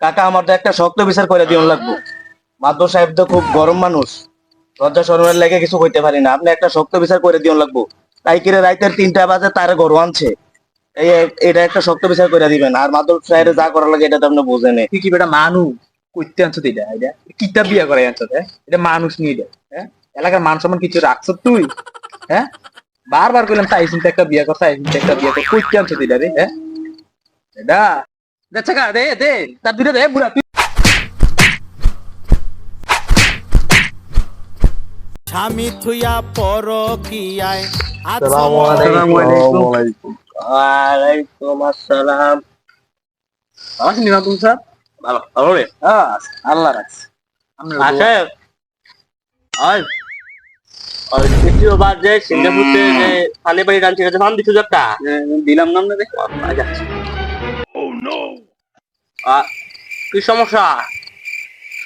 কাকা আমার তো একটা শক্ত বিচার করে দিন লাগবো। মাদবর সাহেব তো খুব গরম মানুষ, লজ্জা শরমের লেগে কিছু কইতে পারি না। আপনি একটা শক্ত বিচার করে দিন লাগবো। তাই কিরে রাইতের 3টা বাজে তারে গরু আনছে, এই এটা একটা শক্ত বিচার করে দিবেন। আর মাদবর সাহেব যা করা লাগে এটা তো আপনি বোঝেন। তুই কি বেটা মানুষ কইতে আনছো এটা এটা কিতা বিয়া করে আনছো এটা মানুষ নিয়ে এটা হ্যাঁ এলাকার মান সম্মান কিছু রাখছো তুই হ্যাঁ বারবার কইলাম তাই চিন্তা একটা বিয়া কর তাই চিন্তা একটা বিয়া কর কইতে আনছো এটা রে হ্যাঁ এটা দেখছ কা দে দে তার দুইটা দে বুড়া তুই স্বামী থুইয়া পরকিয়ায় আসসালামু আলাইকুম। ওয়ালাইকুম আসসালাম। আমার নিমা তুমি স্যার ভালো ভালো রে। আল্লাহ রাখছে আসে ওই ওই তৃতীয়বার যে সিঙ্গাপুরে যে পানি পানি টানছে গেছে ফান দিছো একটা দিলাম নাম না রে কি সমস্যা?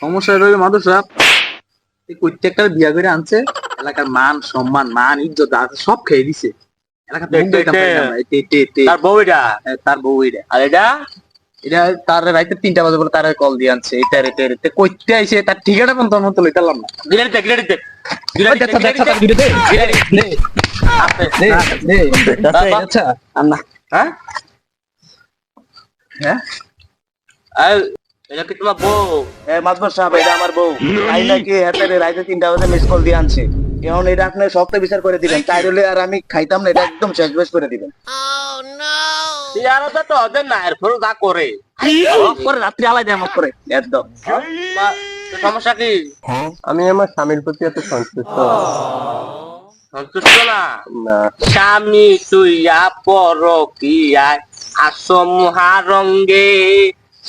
সমস্যা রইল মাদুর সাহেব এই কইতে একটা বিয়া করে আনছে এলাকার মান সম্মান মান ইজ্জত আছে সব খেয়ে দিছে এলাকার তার বউ এটা, তার বউ এটা আর এটা এটা তার রাইতে 3টা বাজে বলে তার কল দিয়ে আনছে এটা রেতে রেতে কইতে আইছে তার ঠিকানা পর্যন্ত মতো লইতালাম না গিলারিতে গিলারিতে আচ্ছা আন্না হ্যাঁ হ্যাঁ এটা কি তোমার বউ? মাতবর সাহেব এটা আমার বউ। তাই নাকি হাতে রাইতে 3টা বাজে মিস কল দিয়ে আনছে। এখন এটা আপনি শক্ত বিচার করে দিবেন, তাই হলে আর আমি খাইতাম না, এটা একদম শেষ বেশ করে দিবেন। তো ওদের না এরপর যা করে করে রাত্রি আলাই দেয় আমাকে করে একদম। সমস্যা কি? আমি আমার স্বামীর প্রতি এত সন্তুষ্ট সন্তুষ্ট না? না। স্বামী তুইয়া পরকিয়ায় আসো মহারঙ্গে,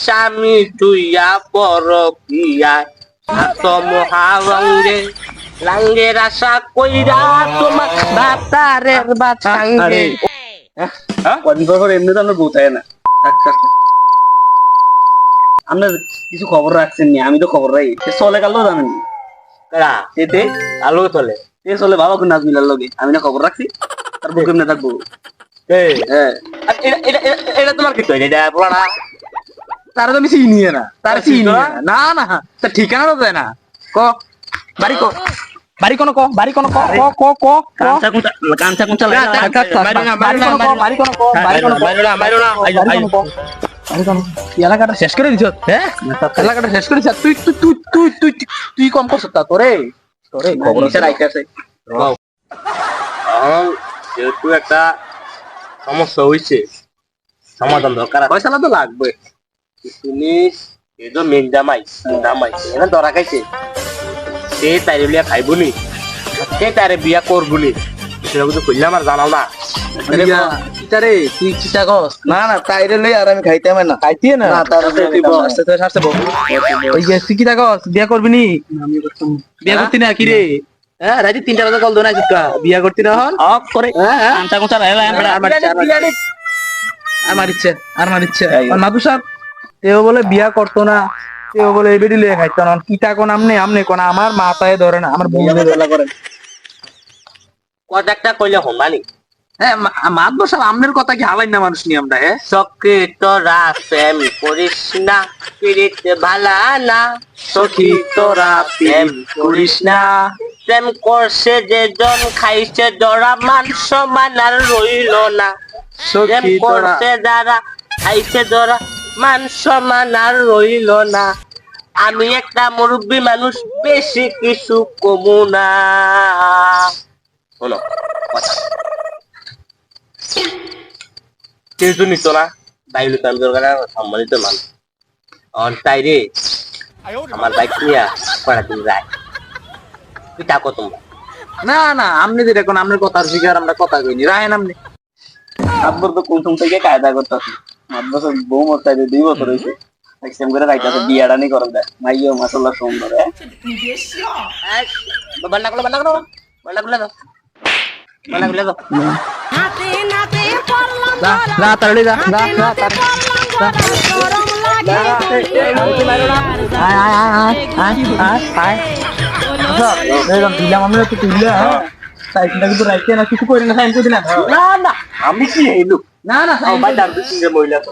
স্বামী তুইয়া পরকিয়ায় আসো মহারঙ্গে, লাঙ্গের আশা কইরা তোমার বাতারের বাছাঙ্গে। কদিন পর এমনি তো আমরা বোঝাই না আপনার কিছু খবর রাখছেন নি? আমি তো খবর রাই চলে গেল জানেন এতে আলো চলে এ চলে বাবা কোন নাজ মিলার লগে আমি না খবর রাখছি তার বুকে এমনি থাকবো এটা তোমার কি এটা বলা তারা তো আমি চিনি না তার চিনি না না তার ঠিকানাও দেয় না ক বাড়ি ক বাড়ি কোন ক বাড়ি কোন ক ক ক কাঞ্চা কুঞ্চা এলাকাটা শেষ করে দিছ হ্যাঁ এলাকাটা শেষ করে দিছ তুই তুই তুই তুই তুই তুই কম করছ তা তোরে তোরে খবর আছে রাইতাছে যেহেতু একটা সমস্যা হয়েছে, সমাধান দরকার। পয়সা তো লাগবে জিনিস এই তো মেঘ জামাই এখানে ধরা খাইছে, সে তাইরে লিয়া খাইবনি, সে তারে বিয়া করবনি, সেটা কিন্তু কইলে আমার জানাও না। চিটারে তুই চিটা কস না না তাইরে লই আর আমি খাইতে না খাইতে না তার ওই যে তুই কিটা কস বিয়া করবি নি বিয়া করতি না কি রে হ্যাঁ রাতে 3টা বাজে কল দোনা চিকা বিয়া করতি না হন অফ করে কাঞ্চা কুঞ্চা আমার ইচ্ছে আর মাদু সাহেব তেও বলে বিয়া করতো না, তেও বলে এই বেডি লিয়ে খাইতো না, কিটা কোন আমনে কোন আমার মাথায় ধরে না, আমার বউ বেলা করেন কয়েকটা কইলে হমানি। হ্যাঁ মাদবর সাহেব আমনের কথা কি হালাই না মানুষ নি আমরা হ্যাঁ সখী তোরা প্রেম করিস না, পিরিত ভালা না, সখী তোরা প্রেম করিস না, প্রেম করছে যে জন খাইছে জরা মান সমান আর রইল না, প্রেম করছে যারা খাইছে জরা মান সমান আর রইল না, আমি একটা মুরব্বী মানুষ বেশি কিছু কমু না। শোনো কথা কেউ নিত না, বাইরে সম্মানিত মানুষ তাই রে আমার বাইক নিয়ে পড়াতে যায়, তুই থাকো তোমরা। না না আমনে যেটা কোন আমনের কথার ফিগার আমরা কথা কইনি রাহেন আমনে আব্বর তো কোন থেকে কায়দা করতেছে মাদ্রাসা বউ মরতাই 2 বছর হইছে এক্সটেম করে রাইতাছে বিয়াটা নি করেন দেয় মাইও মাশাআল্লাহ সুন্দর বান্না করো নাতে নাতে পড়লাম না তাড়ি যা না গরম লাগে দিলাম আমরা তো তুইলা সাইকেলটা কিন্তু রাইতে না কিছু করি না সাইকেল দিলাম না না আমি কি হইলো না না ভাই ডাক্তার সিঙ্গে মহিলা তো